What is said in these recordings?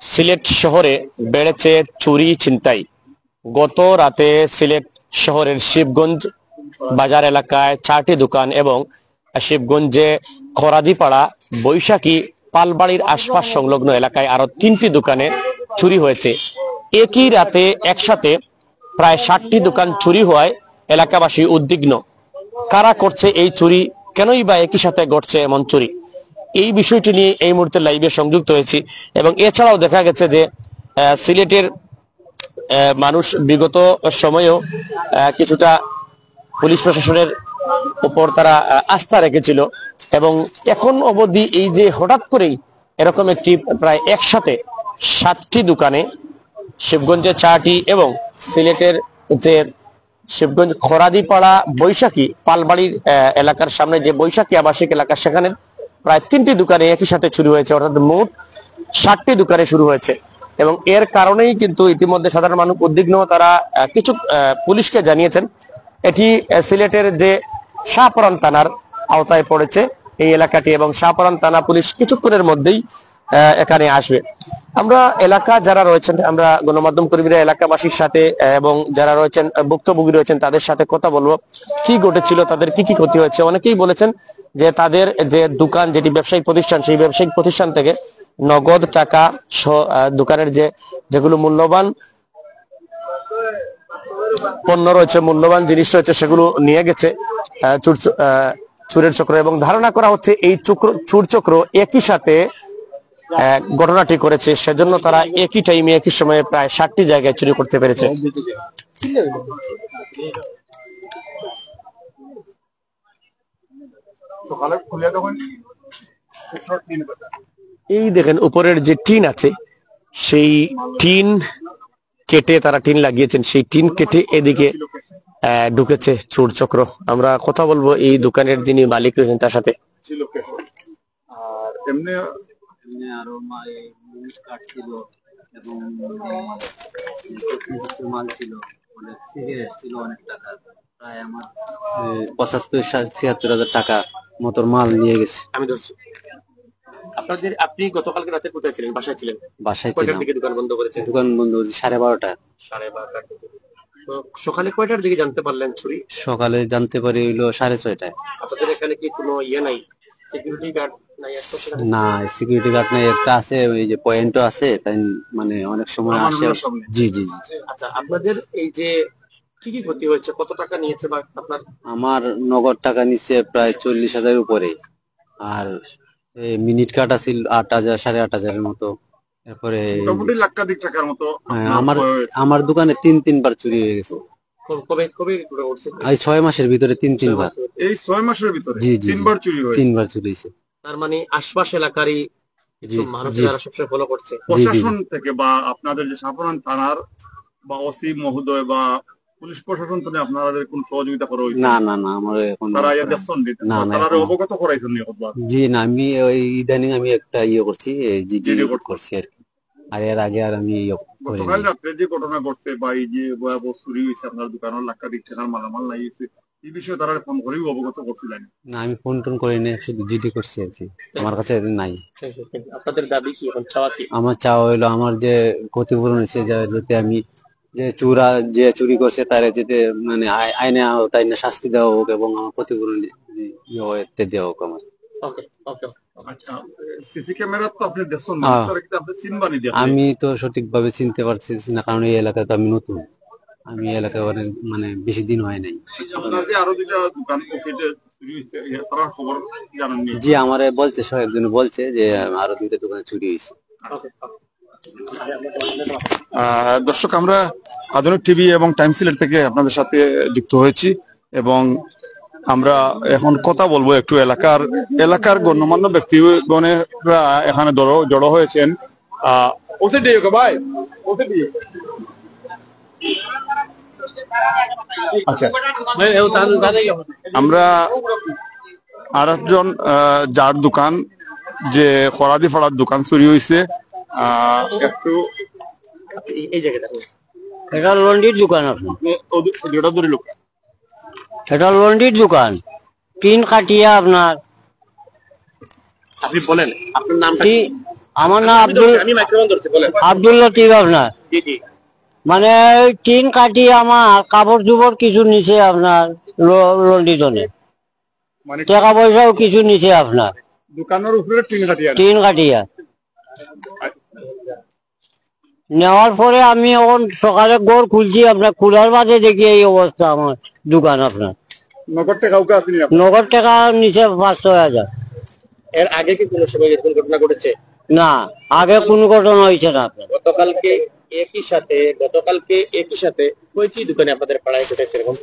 সিলেট শহরে বেড়েছে চুরি ছিনতাই। গত রাতে সিলেট শহরের শিবগঞ্জ বাজার এলাকায় 4টি দোকান এবং শিবগঞ্জে খরাদিপাড়া বৈশাখী পালবাড়ির আশপাশ সংলগ্ন এলাকায় আরো 3টি দোকানে চুরি হয়েছে। একই রাতে একসাথে প্রায় 60টি দোকান চুরি হওয়ায় এলাকাবাসী উদ্বিগ্ন। কারা করছে এই চুরি, কেনই বা একই সাথে ঘটছে এমন চুরি, এই বিষয়টি নিয়ে এই মুহূর্তে লাইভে সংযুক্ত হয়েছি। এবং এছাড়াও দেখা গেছে যে সিলেটের মানুষ বিগত সময়েও কিছুটা পুলিশ প্রশাসনের উপর তারা আস্থা রেখেছিল, এবং এখন অবধি এই যে হঠাৎ করেই এরকম একটি প্রায় একসাথে 7টি দোকানে, শিবগঞ্জে 4টি এবং সিলেটের যে শিবগঞ্জ খরাদিপাড়া বৈশাখী পালবাড়ির এলাকার সামনে যে বৈশাখী আবাসিক এলাকা, সেখানে প্রায় 3টি দোকানে একই সাথে শুরু হয়েছে, অর্থাৎ মোট 60টি দোকানে শুরু হয়েছে। এবং এর কারণেই কিন্তু ইতিমধ্যে সাধারণ মানুষ উদ্বিগ্ন। তারা কিছু পুলিশকে জানিয়েছেন। এটি সিলেটের যে শাহপরান থানার আওতায় পড়েছে এই এলাকাটি, এবং শাহপরান থানা পুলিশ কিছুক্ষণের মধ্যেই এখানে আসবে। আমরা এলাকা যারা রয়েছেন, আমরা গণমাধ্যম কর্মীরা এলাকাবাসীর সাথে এবং যারা রয়েছেন ভুক্তভোগী রয়েছেন তাদের সাথে কথা বলবো, কি ঘটেছিল, তাদের কি কি ক্ষতি হয়েছে। অনেকেই বলেছেন যে তাদের যে দোকান, যেটি ব্যবসায়িক প্রতিষ্ঠান, সেই ব্যবসায়িক প্রতিষ্ঠান থেকে নগদ টাকা, দোকানের যেগুলো মূল্যবান পণ্য রয়েছে, মূল্যবান জিনিস রয়েছে, সেগুলো নিয়ে গেছে চুরের চক্র। এবং ধারণা করা হচ্ছে এই চুর চক্র একই সাথে ঘটনাটি করেছে, সেজন্য তারা একই টাইমে একই সময়ে প্রায় 60টি জায়গায় চুরি করতে পেরেছে। এই দেখেন উপরের যে টিন আছে, সেই টিন কেটে তারা টিন লাগিয়েছেন, সেই টিন কেটে এদিকে ঢুকেছে চোর চক্র। আমরা কথা বলবো এই দোকানের যিনি মালিক রয়েছেন তার সাথে। আরো কাঠ ছিল এবং মাল ছিল, সিগারেট ছিল অনেক টাকা, প্রায় আমার 75-76 হাজার টাকা মতোর মাল নিয়ে গেছে। আমি ধরছি আপনি গতকালকে রাতে কোথায় ছিলেন? বাসায় ছিলেন? বাসায় ছিলাম। দোকান বন্ধ করেছেন? দোকান বন্ধ 12:30। 12:30 তো সকালে কয়টার দিকে জানতে পারলেন চুরি? সকালে জানতে পারি হইলো 6:30টায়। আপনাদের এখানে কি কোনো নাই, সিকিউরিটি গার্ড নাই? না, সিকিউরিটি গার্ড নাই, একটা আছে, ওই যে পয়েন্টও আছে, তাই মানে অনেক সময় আসে। জি জি জি। আচ্ছা, আপনাদের এই যে কি কি ক্ষতি হয়েছে, কত টাকা নিয়েছে বা আপনার? আমার নগদ টাকা নিচ্ছে প্রায় 40,000 উপরে, আর মিনিট কাটা ছিল 8,000 8,500-এর মতো। তারপরে মোটামুটি লাখাধিক টাকার মতো। আমার দোকানে 3-3 বার চুরি হয়ে গেছে। কবে কবে উঠছে? এই 6 মাসের ভিতরে 3-3 বার। এই 6 মাসের ভিতরে? জি জি, 3 বার চুরি হয়েছে। 3 বার চুরি হয়েছে। তার মানে আশপাশ এলাকারই কিছু মানুষ যারা সবসময় ফলো করছে। প্রশাসন থেকে বা আপনাদের যে শাহপরান থানার বা ওসি মহোদয় বা পুলিশ প্রশাসন থেকে আপনাদের কোন সহযোগিতা করা হয়েছে? না না না, আমার এখন তারা দেখছেন না, তারা অবগত করাইছেন নি? জি না, আমি ওই ইদানিং আমি একটা করছি, জিডি করছি আর কি। আর এর আগে আর আমি গতকাল রাত্রে যে ঘটনা ঘটছে বা এই যে ভয়াবহ চুরি হয়েছে, আপনার দোকানের লাখাধিক টাকার মালামাল নাই, এই বিষয়ে তারা ফোন করেই অবগত করছিলেন? না, আমি ফোন টোন করিনি, শুধু জিডি করছি আর কি। আমার কাছে নাই। আপনাদের দাবি কি এখন, চাওয়া কি? আমার চাওয়া হইলো আমার যে ক্ষতিপূরণ হয়েছে, যাতে আমি যে চুরি করছে তারা যেতে মানে আইনে তাই না শাস্তি দেওয়া হোক, এবং আমার ক্ষতিপূরণ দেওয়া হোক আমার। আমি তো সঠিক ভাবে চিনতে পারছি না, কারণ এই এলাকায় তো আমি নতুন, আমি এলাকায় মানে বেশি দিন হয় নাই। জি, আমার বলছে, একজন বলছে যে আরো 2টা দোকানে চুরি হয়েছে। দর্শক, আমরা আধুনিক টিভি এবং টাইম সিলেট থেকে আপনাদের সাথে যুক্ত হয়েছি, এবং আমরা এখন কথা বলবো একটু এলাকার গণ্যমান্য ব্যক্তিগণেরা এখানে জড়ো হয়েছেন। আচ্ছা, আমরা আর একজন যার দোকান, যে খরাদি ফাড়ার দোকান চুরি হয়েছে, একটু এই জায়গাটা এটা লন্ডির দোকান, এটা লন্ডির দোকান, টিন কাটিয়া আপনার। আপনি বলেন আপনার নাম কি? আমার নাম আব্দুল লতিফ আপনার। মানে টিন কাটি আমার কাপড় চোপড় কিছু নিচে আপনার লন্ডিতনে, মানে টাকা পয়সাও কিছু নিচে আপনার দোকানের উপরে টিন কাটিয়া নেওয়ার পরে আমি এখন সকালে গড় খুলছি, আপনার খোলার বাদে দেখি এই অবস্থা আমার দোকান আপনার। নগদ টাকা কাউকে আসেনি নগদ টাকা নিচে 5-6 হাজার। এর আগে কি কোনো সময় এরকম ঘটনা ঘটেছে? না, আগে কোনো ঘটনা হয়েছে না আপনার। গতকালকে একই সাথে কয়টি দোকানে আপনাদের পাড়ায় ঘটেছে এরকম?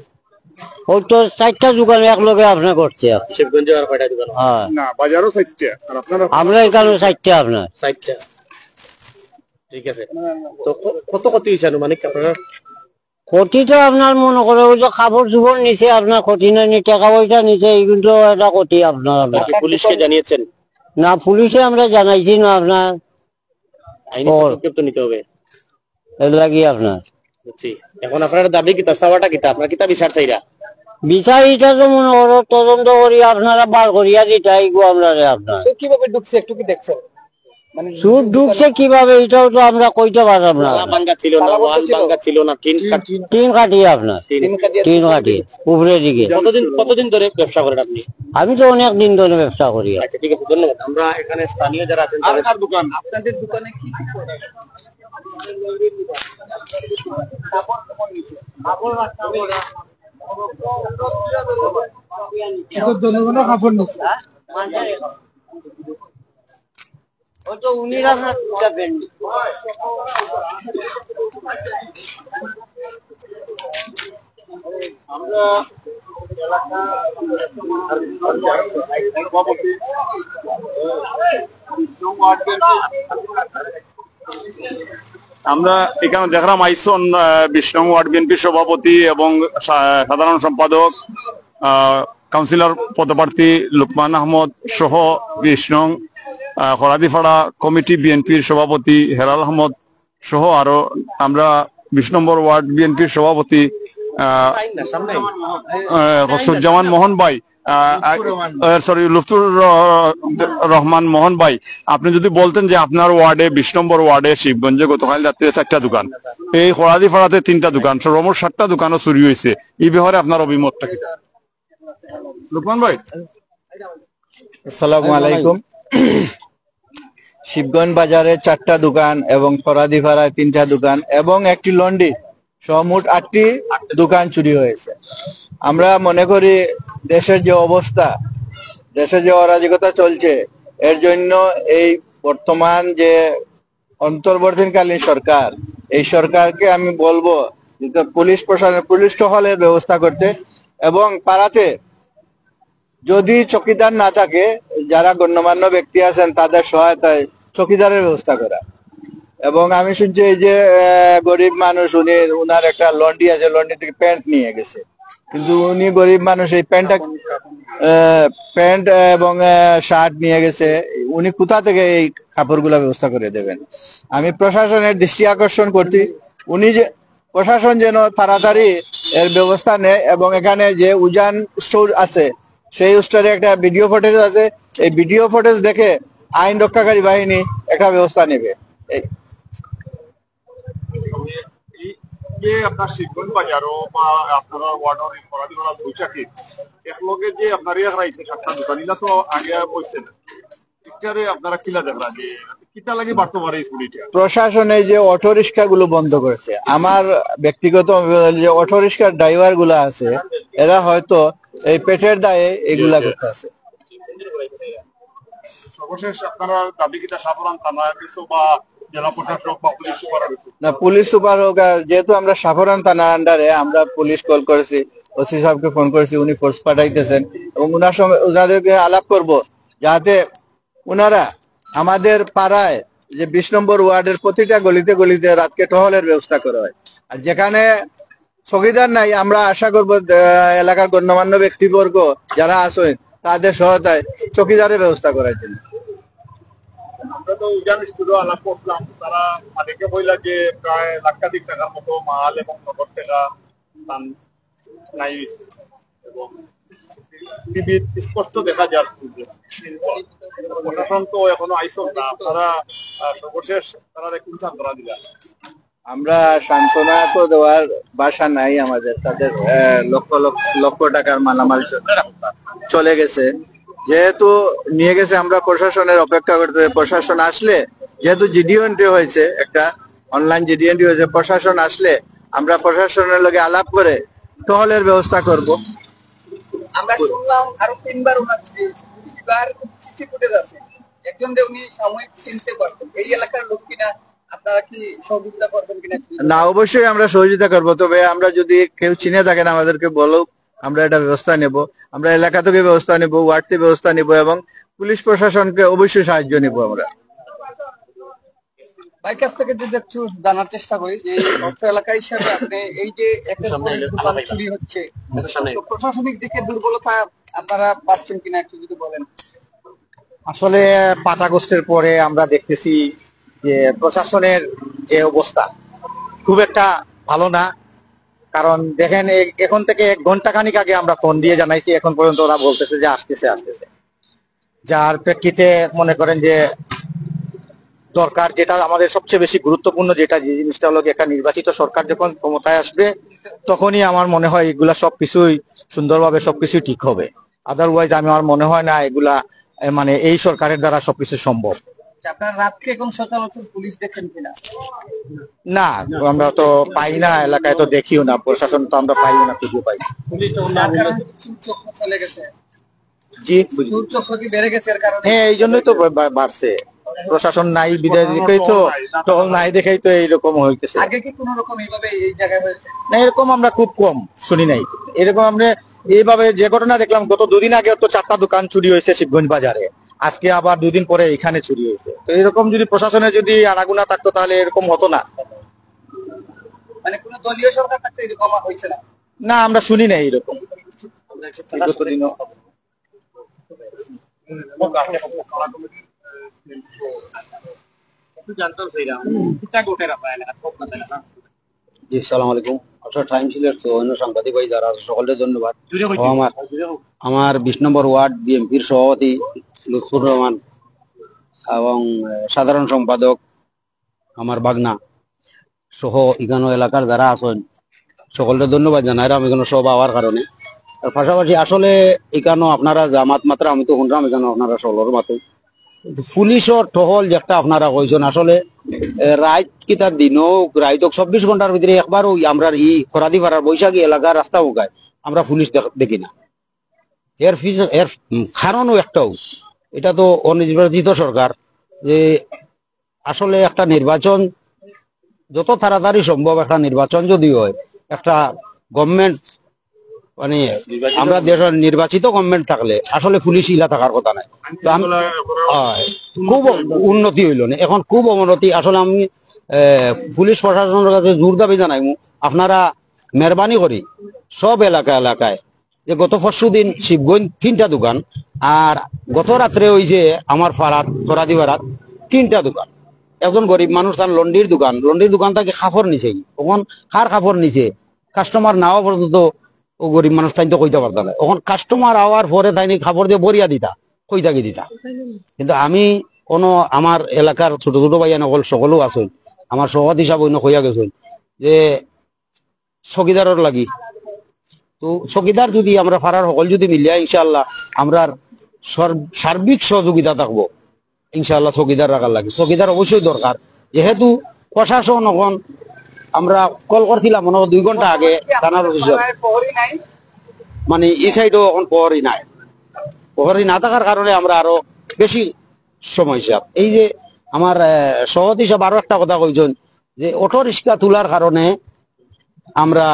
ওই তো 4টা দোকানে এক লগে আপনার করছে। শিবগঞ্জে আর কয়টা দোকান? হ্যাঁ, না বাজারও চাইছে আর আপনারা আমরা এখানে 4টা আপনার। 60টা। ঠিক আছে, তো কত হয়েছে আনুমানিক আপনারা? ক্ষতি তো আপনার মনে করে ওই যে কাপড় চোপড় নিচে আপনার ক্ষতি নাই, টাকা পয়সা নিচে, এই কিন্তু একটা ক্ষতি আপনার। পুলিশকে জানিয়েছেন? না, পুলিশে আমরা জানাইছি না আপনার, আইনি পদক্ষেপ তো নিতে হবে এর লাগি আপনার। বুঝছি। এখন আপনার দাবি কিতা, চাওয়াটা কিতা, আপনার কিতা বিচার চাইরা? বিচার এটা তো মনে করো তদন্ত করি আপনারা বার করিয়া দিতাই গো আমরা আপনার। কিভাবে ঢুকছে একটু কি দেখছেন? মানে সুদ ঢুকছে কিভাবে এটাও তো আমরা কইতে পারলাম না। ভাঙ্গা ছিল না, ওয়াল ভাঙ্গা ছিল না, টিন কাটিয়ে আপনার, টিন কাটিয়ে উপরের দিকে। কতদিন ধরে ব্যবসা করেন আপনি? আমি তো অনেক দিন ধরে ব্যবসা করি। আচ্ছা ঠিক আছে, ধন্যবাদ। আমরা এখানে স্থানীয় যারা আছেন আর দোকান আপনাদের দোকানে কি কি প্রোডাক্ট? জনগণের কাপড় নিচ্ছে। ওই তো উনি আপনার যাবেন। আমরা আমরা এখানে দেখলাম আইসন 20 নং ওয়ার্ড বিএনপির সভাপতি এবং সাধারণ সম্পাদক কাউন্সিলর পদপ্রার্থী লুকমান আহমদ সহ 20 নং খরাদিপাড়া কমিটি বিএনপির সভাপতি হেলাল আহমদ সহ আরো আমরা 20 নম্বর ওয়ার্ড বিএনপির সভাপতি কসুজ্জামান মোহন ভাই, সরি লুৎফুর রহমান মোহন ভাই, আপনি যদি বলতেন যে আপনার ওয়ার্ডে 20 নম্বর ওয়ার্ডে শিবগঞ্জে গতকাল রাত্রে 4টা দোকান, এই খরাদিপাড়াতে 3টা দোকান, সর্বমোট 7টা দোকানও চুরি হয়েছে, এই ব্যাপারে আপনার অভিমতটা কি? লুকমান ভাই। আসসালামু আলাইকুম। শিবগঞ্জ বাজারে 4টা দোকান এবং খরাদিপাড়ায় 3টা দোকান এবং একটি লন্ডি, মোট 8টি দোকান চুরি হয়েছে। আমরা মনে করি দেশের যে অবস্থা, দেশে যে অরাজকতা চলছে, এর জন্য এই বর্তমান যে অন্তর্বর্তীকালীন সরকার, এই সরকারকে আমি বলবো পুলিশ প্রশাসন, পুলিশ টহলের ব্যবস্থা করতে এবং পাড়াতে যদি চকিদার না থাকে, যারা গণ্যমান্য ব্যক্তি আছেন তাদের সহায়তায় চকিদারের ব্যবস্থা করা। এবং আমি শুনছি এই যে গরিব মানুষ, উনার একটা লন্ডি আছে, লন্ডি থেকে প্যান্ট নিয়ে গেছে, কিন্তু উনি গরিব মানুষ, এই প্যান্ট এবং শার্ট নিয়ে গেছে, উনি কোথা থেকে এই কাপড়গুলা ব্যবস্থা করে দেবেন? আমি প্রশাসনের দৃষ্টি আকর্ষণ করছি, উনি যে প্রশাসন যেন তাড়াতাড়ি এর ব্যবস্থা নেয় এবং এখানে যে উজান স্টোর আছে সেই স্টোরে একটা ভিডিও ফুটেজ আছে, এই ভিডিও ফুটেজ দেখে আইন রক্ষাকারী বাহিনী একটা ব্যবস্থা নেবে। আপনার শিবগঞ্জ বাজারও বা আপনার ওয়ার্ডের খরাদিপাড়া বৈশাখী একলগে যে আপনার 7টা দোকান, এটা তো আগে বলছেন, আপনারা কিলা দেখলা যে কিতা লাগে বাড়তে পারে? প্রশাসন এই যে অটো রিক্সা গুলো বন্ধ করেছে, আমার ব্যক্তিগত যে অটো রিক্সার ড্রাইভার গুলা আছে, এরা হয়তো এই পেটের দায়ে এগুলা করতে আছে। সর্বশেষ আপনারা দাবি কিটা সাধারণ থানা কিছু বা জেলা প্রশাসক বা পুলিশ সুপার? না, পুলিশ সুপার হোক, যেহেতু আমরা সাফরান থানার আন্ডারে, আমরা পুলিশ কল করেছি, ওসি সাহেবকে ফোন করেছি, উনি ফোর্স পাঠাইতেছেন এবং উনার সঙ্গে উনাদেরকে আলাপ করব যাতে উনারা আমাদের পাড়ায় যে 20 নম্বর ওয়ার্ডের প্রতিটা গলিতে গলিতে রাতকে টহলের ব্যবস্থা করা হয়। আর যেখানে চৌকিদার নাই, আমরা আশা করব এলাকার গণ্যমান্য ব্যক্তিবর্গ যারা আছেন তাদের সহায়তায় চৌকিদারের ব্যবস্থা করার জন্য। আমরা তো উজান স্টুডিও আলাপ করলাম, তারা মালিকে বললা যে প্রায় লাখাধিক টাকার মতো মাল এবং নগদ টাকা নাই এবং টিভির স্পষ্ট দেখা যাচ্ছে প্রশাসন তো এখনো আইসো না, আপনারা সর্বশেষ তারা কোন সান্ত্বনা দিলেন? আমরা সান্ত্বনা তো দেওয়ার ভাষা নাই আমাদের, তাদের লক্ষ লক্ষ লক্ষ টাকার মালামাল চলে গেছে, যেহেতু নিয়ে গেছে আমরা প্রশাসনের অপেক্ষা করতে, প্রশাসন আসলে যেহেতু জিডিও এন্ট্রি হয়েছে, একটা অনলাইন জিডিও এন্ট্রি হয়েছে, প্রশাসন আসলে আমরা প্রশাসনের লগে আলাপ করে টহলের ব্যবস্থা করব। আমরা শুনলাম আরো 3 বার ওনার সিসি ফুটেজ আছে, একজন উনি সাময়িক চিনতে পারছেন, এই এলাকার লোক কিনা, আপনারা কি সহযোগিতা করবেন কিনা? না, অবশ্যই আমরা সহযোগিতা করবো, তবে আমরা যদি কেউ চিনে থাকেন আমাদেরকে বলো, আমরা এটা ব্যবস্থা নেব। আমরা এলাকা থেকে ব্যবস্থা নেব, ওয়ার্ড থেকে ব্যবস্থা নেব এবং পুলিশ প্রশাসনকে অবশ্যই সাহায্য নেব আমরা। ভাই কাছ থেকে যদি একটু জানার চেষ্টা করি যে অর্থ এলাকা হিসাবে আপনি এই যে একটা দোকান চুরি হচ্ছে, প্রশাসনিক দিকে দুর্বলতা আপনারা পাচ্ছেন কিনা একটু যদি বলেন। আসলে পাঁচ আগস্টের পরে আমরা দেখতেছি যে প্রশাসনের যে অবস্থা খুব একটা ভালো না। কারণ দেখেন, এখন থেকে 1 ঘন্টা খানিক আগে আমরা ফোন দিয়ে জানাইছি, এখন পর্যন্ত ওরা বলতেছে যে আসতেছে, যার প্রেক্ষিতে মনে করেন যে দরকার যেটা আমাদের সবচেয়ে বেশি গুরুত্বপূর্ণ যেটা যে জিনিসটা হলো একটা নির্বাচিত সরকার যখন ক্ষমতায় আসবে তখনই আমার মনে হয় এগুলা সবকিছুই সুন্দরভাবে সবকিছুই ঠিক হবে। আদারওয়াইজ আমার মনে হয় না এগুলা মানে এই সরকারের দ্বারা সবকিছু সম্ভব। আপনার রাতকে এখন সচরাচর পুলিশ দেখেন কিনা? না, আমরা তো পাই না, এলাকায় তো দেখিও না, প্রশাসন তো আমরা পাইও না, খুঁজেও পাই না। চলে গেছে, জি, চক্র কি বেড়ে গেছে এর কারণে? হ্যাঁ, এই জন্যই তো বাড়ছে, প্রশাসন নাই বিদায় দেখেই তো, টহল নাই দেখেই তো এইরকম হইতেছে। আগে কি কোন রকম এইভাবে এই জায়গায় হয়েছে না, এরকম আমরা খুব কম শুনি নাই। এরকম আমরা এইভাবে যে ঘটনা দেখলাম, গত 2 দিন আগে তো 4টা দোকান চুরি হয়েছে শিবগঞ্জ বাজারে, আজকে আবার 2 দিন পরে এখানে চুরি হয়েছে। তো এরকম যদি প্রশাসনের যদি আনাগুনা থাকতো তাহলে এরকম হতো না। মানে কোন দলীয় সরকার থাকতে এরকম হয়েছে না? না, আমরা শুনি নাই এরকম। জি, সালাম আলাইকুম। আসলে টাইম সিলেট অন্য সাংবাদিক ভাই যারা সকলকে ধন্যবাদ। আমার 20 নম্বর ওয়ার্ড বিএনপির সভাপতি লুৎফুর রহমান এবং সাধারণ সম্পাদক আমার বাগনা সহ এখানে এলাকার যারা আছেন সকলকে ধন্যবাদ জানাই আমি এখানে সব হওয়ার কারণে। আর পাশাপাশি আসলে এখানে আপনারা জামাত মাত্রা আমি তো শুনলাম এখানে আপনারা ষোলোর মাত্র পুলিশের টহল যেটা আপনারা কইছেন, আসলে রাত কিতার দিনও রাত 24 ঘন্টার ভিতরে একবার ওই আমরা খরাদি পাড়ার বৈশাখী এলাকার রাস্তা উগায় আমরা পুলিশ দেখি না। এর কারণও একটাও, এটা তো অনির্বাচিত সরকার, যে আসলে একটা নির্বাচন যত তাড়াতাড়ি সম্ভব একটা নির্বাচন যদি হয়, একটা গভর্নমেন্ট মানে আমরা দেশের নির্বাচিত গভর্নমেন্ট থাকলে আসলে পুলিশ ইলা থাকার কথা নাই। তো খুব উন্নতি হইল না, এখন খুব অবনতি। আসলে আমি পুলিশ প্রশাসনের কাছে জোর দাবি জানাই, আপনারা মেহরবানি করি সব এলাকায় যে গত পরশু দিন শিবগঞ্জ 3টা দোকান, আর গত রাত্রে ওই যে আমার ফরাদি পাড়াত 3টা দোকান। একজন গরিব মানুষ, তার লন্ডির দোকান থেকে কাপড় নিছে, তখন কার কাপড় নিছে কাস্টমার নাও পর্যন্ত ও গরিব মানুষ তাই তো কইতে পারত না। এখন কাস্টমার আওয়ার পরে তাই কাপড় দিয়ে বরিয়া দিতা, কইতাকে দিতা। কিন্তু আমি আমার এলাকার ছোট ছোট ভাইয়া নকল সকলেও আছেন, আমার সভাপতি হিসাবে অন্য কইয়া গেছেন যে চকিদারের লাগি, তো চকিদার যদি আমরা ফারার সকল যদি মিলিয়া ইনশাআল্লাহ আমরা সার্বিক সহযোগিতা থাকবো ইনশাআল্লাহ। চকিদার রাখার লাগে, চকিদার অবশ্যই দরকার, যেহেতু প্রশাসন এখন আমরা কল করছিলাম 2 ঘন্টা আগে থানার অফিসার, মানে এই সাইডও এখন প্রহরী না থাকার কারণে আমরা আরো বেশি সমস্যা। এই যে আমার সভাপতি সাহেব আরো একটা কথা কইছেন যে অটো রিক্সা তোলার কারণে আমরা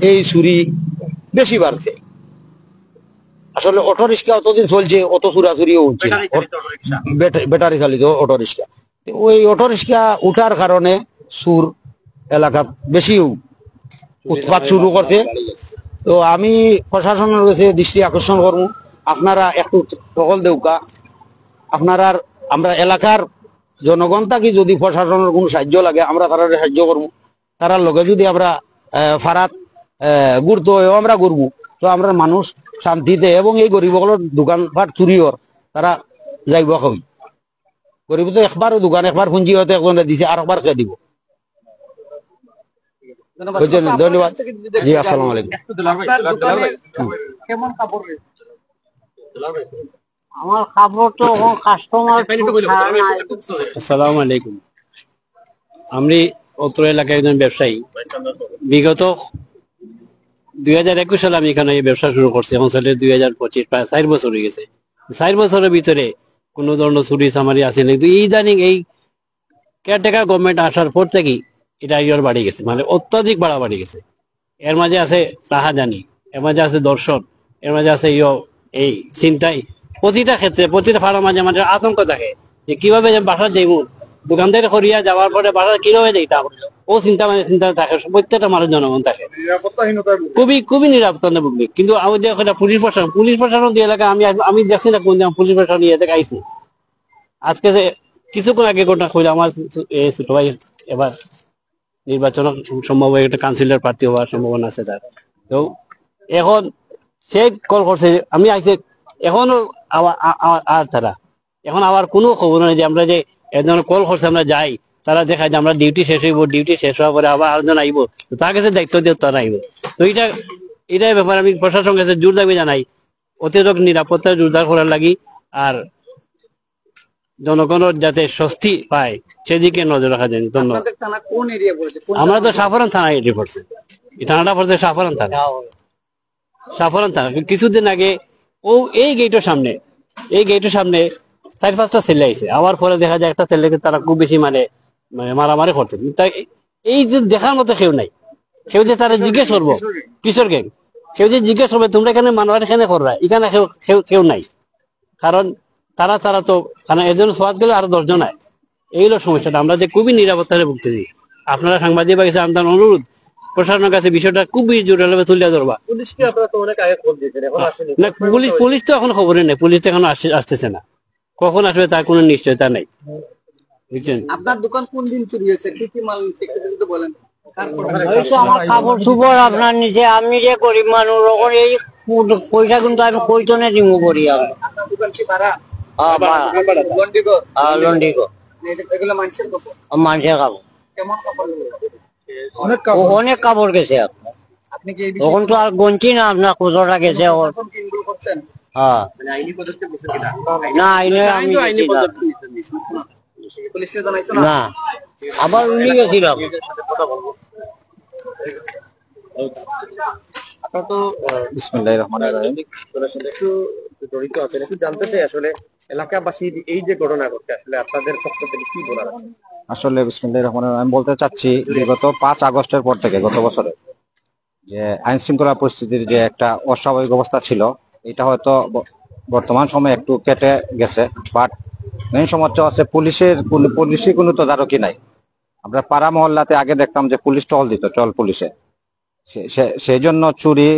এই চুরি বেশি বাড়ছে। আসলে অটো রিক্সা অতদিন চলছে, অত চুরাচুরিও হচ্ছে, ব্যাটারি চালিত অটো রিক্সা। ওই অটো রিক্সা উঠার কারণে সুর এলাকা বেশি উৎপাত শুরু করছে। তো আমি প্রশাসনের কাছে দৃষ্টি আকর্ষণ করব, আপনারা একটু সকল দেউকা, আপনারা আমরা এলাকার জনগণ থাকি যদি প্রশাসনের কোনো সাহায্য লাগে আমরা তারা সাহায্য করবো। তারার লগে যদি আমরা ফারাত গুরুত্ব হয়েও আমরা ঘুরবো, তো আমরা মানুষ শান্তিতে, এবং এই গরিবসকলের দোকানপাট চুরি হর তারা যাইব কই। গরিব তো একবারও দোকান একবার পুঁজি হয়তো একজনে দিছে আর একবার কে দিব। বুঝছেন? ধন্যবাদ জি, আসসালামু আলাইকুম। আপনার দোকানে কেমন কাপড় রয়েছে? আমার কাপড় তো কাস্টমার আসসালামু আলাইকুম। আমি অত্র এলাকায় একজন ব্যবসায়ী। বিগত 2021 সালে আমি এখানে এই ব্যবসা শুরু করছি, এখন চলে 2025, প্রায় 4 বছর হয়ে গেছে। 4 বছরের ভিতরে কোনো ধরনের চুরি চামারি আছে না, কিন্তু ইদানিং এই কেয়ারটেকার গভর্নমেন্ট আসার পর থেকেই এটা ইয়র বাড়ি গেছে, মানে অত্যাধিক বাড়ি গেছে। এর মাঝে আছে রাহাজানি, এর মাঝে আছে দর্শন, এর মাঝে আছে এই চিন্তাই। প্রতিটা ক্ষেত্রে প্রতিটা ফাড়ার মাঝে মাঝে আতঙ্ক থাকে যে কিভাবে বাসা যাইব, দোকানদার করিয়া যাওয়ার পরে বাসা কিভাবে যাইতাম, ও চিন্তা থাকে, প্রত্যেকটা মানুষ জনগণ থাকে খুবই নিরাপত্তা ভুগবে। কিন্তু আমাদের পুলিশ প্রশাসন যে এলাকা আমি দেখছি না কোন পুলিশ প্রশাসন ইয়ে থেকে আইসি। আজকে যে কিছুক্ষণ আগে ঘটনা হইলো, আমার ছোট ভাই এবার নির্বাচন সম্ভব একটা কাউন্সিলর প্রার্থী হওয়ার সম্ভাবনা আছে তার। তো এখন সে কল করছে, আমি আইসে এখনো আর তারা এখন আবার কোনো খবর নেই যে আমরা যে একজন কল করছে আমরা যাই, তারা দেখায় যে আমরা ডিউটি শেষ হইব, ডিউটি শেষ হওয়ার পরে আবার আরেকজন আইব, তার কাছে দায়িত্ব দিয়ে তারা আইব। তো এটাই ব্যাপার আমি প্রশাসনের কাছে জোর দাবি জানাই, অতিরিক্ত নিরাপত্তা জোরদার করার লাগি, আর জনগণের যাতে স্বস্তি পায় সেদিকে নজর রাখা যায়। ধন্যবাদ। আপনাদের থানা কোন এরিয়া পড়েছে? আমরা তো সাফারান থানায় এটি পড়ছে, এই থানাটা পড়ছে সাফারান থানা। কিছুদিন আগে এই গেটের সামনে 4-5টা ছেলে আইছে, আবার পরে দেখা যায় একটা ছেলেকে তারা খুব বেশি মানে মারামারি করছে। তাই এই যে দেখার মতো কেউ নাই, কেউ যে তারা জিজ্ঞেস করবো কিশোর গ্যাং, কেউ যে জিজ্ঞেস করবে তোমরা এখানে মানবার এখানে করবা, এখানে কেউ নাই। কারণ তারা তো এজন সোয়াদ গেলে আরো 10 জন হয়। এই হলো সমস্যাটা, আমরা যে খুবই নিরাপত্তায় ভুগতেছি। আপনারা সাংবাদিক কাছে আমাদের অনুরোধ, প্রশাসনের কাছে বিষয়টা খুবই জোরালোভাবে তুলে ধরবা। না, পুলিশ তো এখন খবরই নেই, পুলিশ তো এখন আসতেছে না, কখন আসবে তার কোনো নিশ্চয়তা নেই। বুঝছেন? আপনার দোকান কোন দিন চুরি হয়েছে, কি কি মাল নিচ্ছে একটু যদি বলেন। আমার কাপড় চুপড় আপনার নিচে, আমি যে গরিব মানুষ, ওখান এই পয়সা কিন্তু আমি কইতনে দিমু করি। আপনার দোকান কি ভাড়া? লন্ডিগো এগুলো মানুষের কাপড়? মানুষের কাপড়, কেমন কাপড়? অনেক কাপড় গেছে। আপনি কি এই তখন তো আর গঞ্চি না, আপনার কতটা গেছে। কিনগুলো করছেন? হ্যাঁ, আইনি পদক্ষেপ না আইনে আমি পুলিশে জানাইছো না, আবার উনি গেছিলাম। আপনার তো বিসমিল্লাহির রহমানির রহিম। একটু জড়িত আছেন, একটু জানতে চাই আসলে এলাকাবাসীর এই যে ঘটনা ঘটছে আসলে আপনাদের পক্ষ থেকে কি বলার আছে? আসলে বিসমিল্লাহির রহমানির রহিম, আমি বলতে চাচ্ছি বিগত 5 আগস্টের পর থেকে গত বছরে যে আইন শৃঙ্খলা পরিস্থিতির যে একটা অস্বাভাবিক অবস্থা ছিল, এটা হয়তো বর্তমান সময়ে একটু কেটে গেছে। বাট মেইন সমস্যা হচ্ছে পুলিশি কোনো তদারকি নাই। আমরা পাড়া মহল্লাতে আগে দেখতাম যে পুলিশ টহল দিত, পুলিশে, সেই জন্য চুরি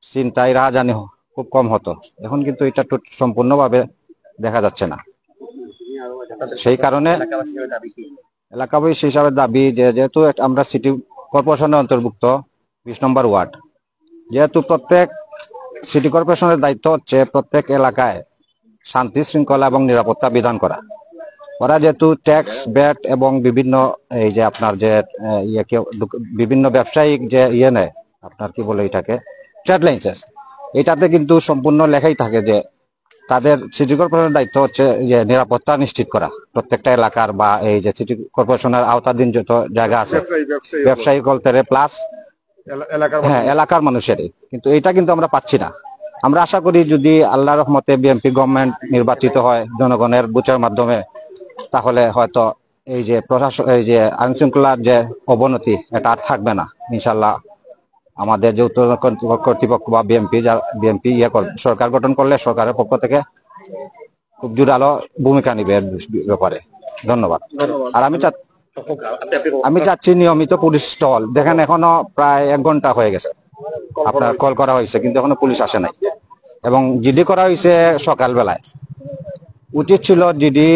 ছিনতাই রাহাজানি খুব কম হতো। এখন কিন্তু এটা সম্পূর্ণভাবে দেখা যাচ্ছে না। সেই কারণে এলাকাবাসী হিসাবে দাবি যে যেহেতু আমরা সিটি কর্পোরেশনের অন্তর্ভুক্ত 20 নম্বর ওয়ার্ড, যেহেতু প্রত্যেক সিটি কর্পোরেশনের দায়িত্ব হচ্ছে প্রত্যেক এলাকায় শান্তি শৃঙ্খলা এবং নিরাপত্তা বিধান করা। ওরা যেহেতু ট্যাক্স ব্যাট এবং বিভিন্ন এই যে আপনার যে বিভিন্ন ব্যবসায়িক যে নেয়, আপনার কি বলে এটাকে ট্রেড লাইসেন্স, এটাতে কিন্তু সম্পূর্ণ লেখাই থাকে যে তাদের সিটি কর্পোরেশনের দায়িত্ব হচ্ছে যে নিরাপত্তা নিশ্চিত করা প্রত্যেকটা এলাকার, বা এই যে সিটি কর্পোরেশনের আওতাধীন যত জায়গা আছে ব্যবসায়িক কলতেরে প্লাস এলাকার মানুষেরই। কিন্তু এটা কিন্তু আমরা পাচ্ছি না। আমরা আশা করি যদি আল্লাহর রহমতে বিএনপি গভর্নমেন্ট নির্বাচিত হয় জনগণের ভোটের মাধ্যমে, তাহলে হয়তো এই যে প্রশাসন এই যে আইন শৃঙ্খলার যে অবনতি এটা আর থাকবে না ইনশাল্লাহ। আমাদের যে উত্তর কর্তৃপক্ষ বা বিএনপি সরকার গঠন করলে সরকারের পক্ষ থেকে খুব জোরালো ভূমিকা নিবে ব্যাপারে। ধন্যবাদ। আর আমি চাচ্ছি নিয়মিত পুলিশ টহল। দেখেন এখনো প্রায় 1 ঘন্টা হয়ে গেছে আপনার কল করা হয়েছে, কিন্তু এখনো পুলিশ আসে নাই, এবং জিডি করা হয়েছে সকাল বেলায়। উচিত ছিল জিডি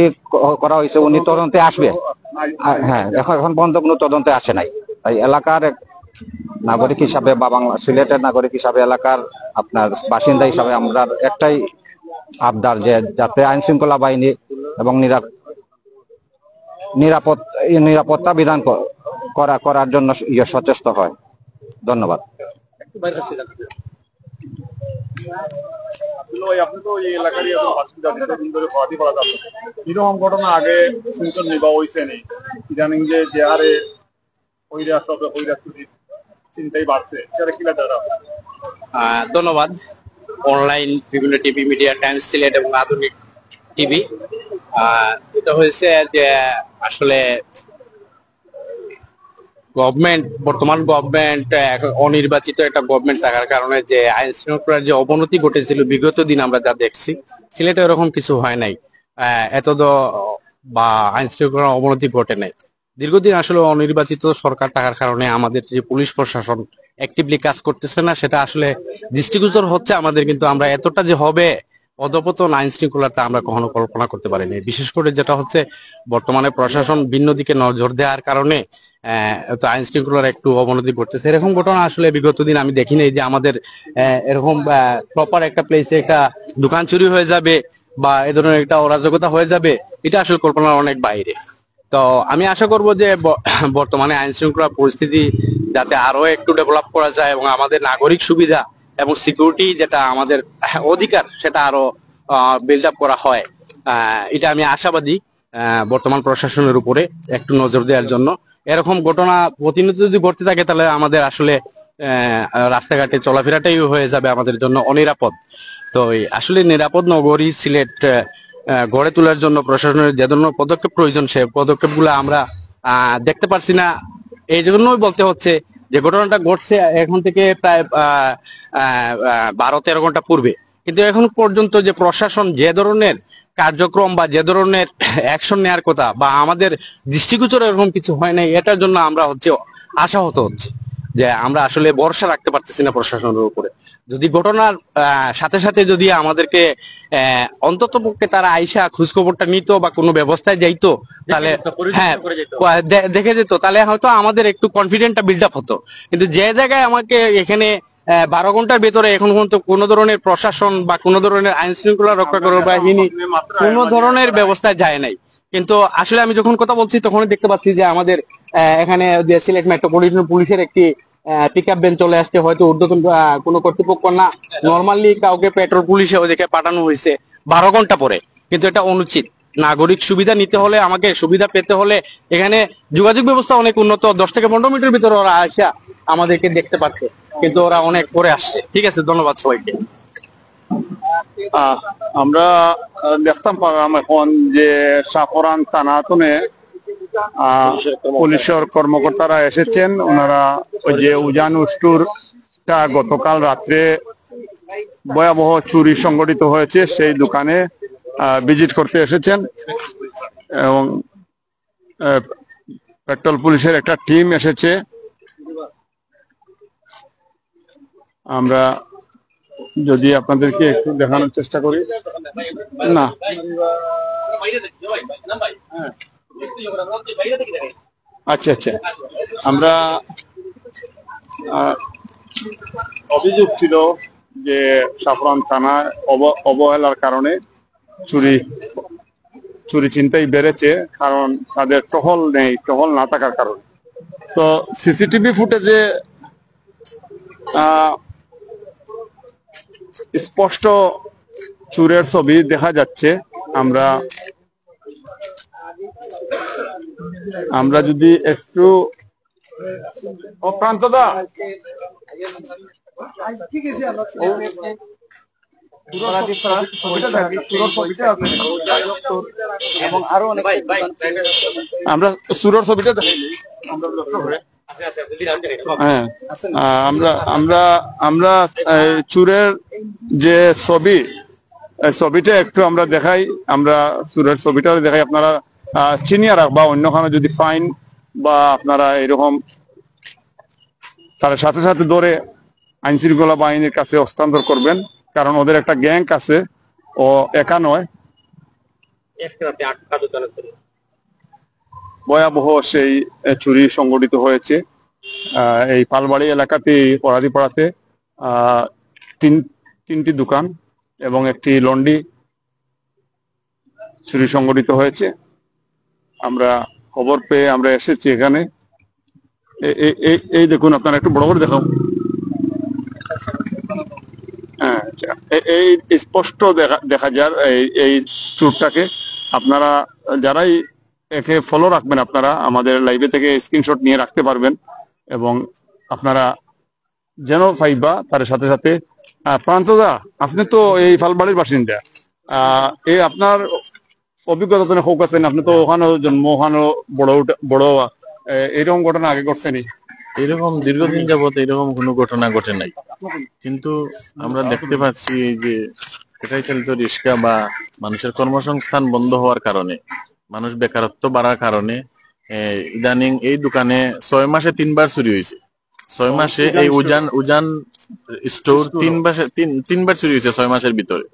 করা হয়েছে, উনি তদন্তে আসবে। হ্যাঁ, এখন পর্যন্ত কোনো তদন্তে আসে নাই। তাই এলাকার নাগরিক হিসাবে বা বাংলা সিলেটের নাগরিক হিসাবে এলাকার আপনার বাসিন্দা হিসাবে আমরা একটাই আবদার যে যাতে আইন শৃঙ্খলা বাহিনী এবং নিরাপত্তা বিধান করার জন্য সচেষ্ট হয়। ধন্যবাদ। আপনি তো এই এলাকারই বাসিন্দা, দীর্ঘদিন ধরে খরাদি পড়া যাচ্ছে, এরকম ঘটনা আগে শুনছেন বা হয়েছে নেই? ইদানিং যে হারে চিন্তাই বাড়ছে, সেটা কি লাগে? ধন্যবাদ। অনলাইন বিভিন্ন টিভি মিডিয়া, টাইমস সিলেট এবং আধুনিক টিভি, এটা হয়েছে যে আসলে বর্তমান গভর্নমেন্ট অনির্বাচিত একটা গভর্নমেন্ট থাকার কারণে যে আইন শৃঙ্খলার যে অবনতি ঘটেছিল বিগত দিন আমরা যা দেখছি, সিলেটে এরকম কিছু হয় নাই, বা আইন শৃঙ্খলার অবনতি ঘটে নাই। দীর্ঘদিন আসলে অনির্বাচিত সরকার থাকার কারণে আমাদের যে পুলিশ প্রশাসন অ্যাক্টিভলি কাজ করতেছে না, সেটা আসলে দৃষ্টিগোচর হচ্ছে আমাদের, কিন্তু আমরা এতটা যে হবে অধপতন আইন শৃঙ্খলাটা আমরা কখনো কল্পনা করতে পারিনি। বিশেষ করে যেটা হচ্ছে বর্তমানে প্রশাসন ভিন্ন দিকে নজর দেওয়ার কারণে আইন শৃঙ্খলার একটু অবনতি ঘটতেছে। এরকম ঘটনা আসলে বিগত দিন আমি দেখি নাই, যে আমাদের এরকম প্রপার একটা প্লেসে একটা দোকান চুরি হয়ে যাবে বা এ ধরনের একটা অরাজকতা হয়ে যাবে, এটা আসলে কল্পনার অনেক বাইরে। তো আমি আশা করব যে বর্তমানে আইন শৃঙ্খলা পরিস্থিতি যাতে আরো একটু ডেভেলপ করা যায় এবং আমাদের নাগরিক সুবিধা এবং সিকিউরিটি যেটা আমাদের অধিকার সেটা আরো বিল্ড আপ করা হয়, এটা আমি আশাবাদী বর্তমান প্রশাসনের উপরে একটু নজর দেওয়ার জন্য। এরকম ঘটনা প্রতিনিয়ত যদি ঘটতে থাকে তাহলে আমাদের আসলে রাস্তাঘাটে চলাফেরাটাই হয়ে যাবে আমাদের জন্য অনিরাপদ। তো আসলে নিরাপদ নগরী সিলেট গড়ে তোলার জন্য প্রশাসনের যে ধরনের পদক্ষেপ প্রয়োজন, সে পদক্ষেপগুলো আমরা দেখতে পারছি না। এই জন্যই বলতে হচ্ছে যে ঘটনাটা ঘটছে এখন থেকে প্রায় 12-13 ঘন্টা পূর্বে, কিন্তু এখন পর্যন্ত যে প্রশাসন যে ধরনের কার্যক্রম বা যে ধরনের অ্যাকশন নেওয়ার কথা বা আমাদের দৃষ্টিগোচরে এরকম কিছু হয় নাই, এটার জন্য আমরা আশাহত হচ্ছে যে আমরা আসলে ভরসা রাখতে পারতেছি না প্রশাসনের উপরে। যদি ঘটনার সাথে সাথে যদি আমাদেরকে অন্তত পক্ষে তারা আইসা খোঁজখবরটা নিত বা কোনো ব্যবস্থায় যাইতো, তাহলে হ্যাঁ দেখে যেত, তাহলে হয়তো আমাদের একটু কনফিডেন্টটা বিল্ড আপ হতো। কিন্তু যে জায়গায় আমাকে এখানে 12 ঘন্টার ভেতরে এখন পর্যন্ত কোনো ধরনের প্রশাসন বা কোনো ধরনের আইন শৃঙ্খলা রক্ষা করার বাহিনী কোনো ধরনের ব্যবস্থায় যায় নাই। কিন্তু আসলে আমি যখন কথা বলছি তখনই দেখতে পাচ্ছি যে আমাদের এখানে যে সিলেট মেট্রোপলিটন পুলিশের একটি পিকআপ ভ্যান চলে আসছে, হয়তো ঊর্ধ্বতন কোনো কর্তৃপক্ষ না, নর্মালি কাউকে পেট্রোল পুলিশে ওদিকে পাঠানো হয়েছে 12 ঘন্টা পরে। কিন্তু এটা অনুচিত। নাগরিক সুবিধা নিতে হলে, আমাকে সুবিধা পেতে হলে এখানে যোগাযোগ ব্যবস্থা অনেক উন্নত, 10 থেকে 15 মিনিটের ভিতরে ওরা আসা আমাদেরকে দেখতে পাচ্ছে, কিন্তু ওরা অনেক পরে আসছে। ঠিক আছে, ধন্যবাদ সবাইকে। আমরা দেখতাম এখন যে সাফরান থানাতনে পুলিশের কর্মকর্তারা এসেছেন, ওনারা ওই যে উজান উস্টুরটা গতকাল রাত্রে ভয়াবহ চুরি সংঘটিত হয়েছে সেই দোকানে ভিজিট করতে এসেছেন এবং পেট্রোল পুলিশের একটা টিম এসেছে। আমরা যদি আপনাদেরকে একটু দেখানোর চেষ্টা করি, না আচ্ছা আচ্ছা, আমরা অভিযোগ ছিল যে সাফরান থানা অবহেলার কারণে চুরি চিন্তাই বেড়েছে, কারণ তাদের টহল নেই, টহল না থাকার কারণে। তো সিসিটিভি ফুটেজে স্পষ্ট চুরের ছবি দেখা যাচ্ছে। আমরা যদি একটু অপ্রান্তদা আমরা সুরের ছবিটা দেখি, হ্যাঁ আমরা চুরের যে ছবিটা একটু আমরা দেখাই, আমরা চুরের ছবিটা দেখাই, আপনারা চিনিয়ে রাখবা, অন্যখানে যদি ফাইন বা আপনারা এরকম তার সাথে সাথে ধরে আইন শৃঙ্খলা বাহিনীর কাছে হস্তান্তর করবেন, কারণ ওদের একটা গ্যাং আছে, ও একা নয়। ভয়াবহ সেই চুরি সংগঠিত হয়েছে এই পালবাড়ি এলাকাতে পরাদিপাড়াতে তিনটি দোকান এবং একটি লন্ডি চুরি সংঘটিত হয়েছে। আমরা খবর পেয়ে আমরা এসেছি এখানে। এই দেখুন, আপনারা একটু বড় করে দেখাও। হ্যাঁ, এই স্পষ্ট দেখা যায় এই চোরটাকে। আপনারা যারাই একে ফলো রাখবেন, আপনারা আমাদের লাইভে থেকে স্ক্রিনশট নিয়ে রাখতে পারবেন এবং আপনারা যেন পাইবা তার সাথে সাথে। প্রান্তদা, আপনি তো এই ফালবাড়ির বাসিন্দা, এই আপনার অভিজ্ঞতা তো হোক আছেন, আপনি তো ওখানে জন্ম, ওখানে বড় এরকম ঘটনা আগে ঘটছেনি? এরকম দীর্ঘদিন যাবত এরকম কোনো ঘটনা ঘটে নাই, কিন্তু আমরা দেখতে পাচ্ছি এই যে পেটাই চালিত রিক্সা বা মানুষের কর্মসংস্থান বন্ধ হওয়ার কারণে, মানুষ বেকারত্ব বাড়ার কারণে ইদানিং এই দোকানে 6 মাসে 3 বার চুরি হয়েছে। 6 মাসে এই উজান স্টোর 3 বার চুরি হয়েছে 6 মাসের ভিতরে।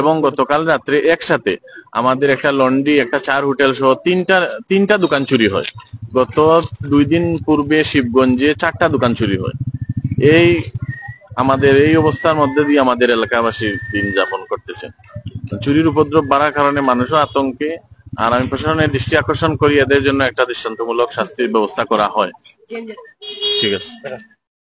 এবং গতকাল রাত্রে একসাথে আমাদের একটা লন্ড্রি, একটা 4 হোটেল সহ তিনটা দোকান চুরি হয়। গত 2 দিন পূর্বে শিবগঞ্জে 4টা দোকান চুরি হয়। আমাদের এই অবস্থার মধ্যে দিয়ে আমাদের এলাকাবাসী দিন যাপন করতেছেন। চুরির উপদ্রব বাড়ার কারণে মানুষও আতঙ্কে। আর আমি প্রশাসনের দৃষ্টি আকর্ষণ করি এদের জন্য একটা দৃষ্টান্তমূলক শাস্তির ব্যবস্থা করা হয়। ঠিক আছে।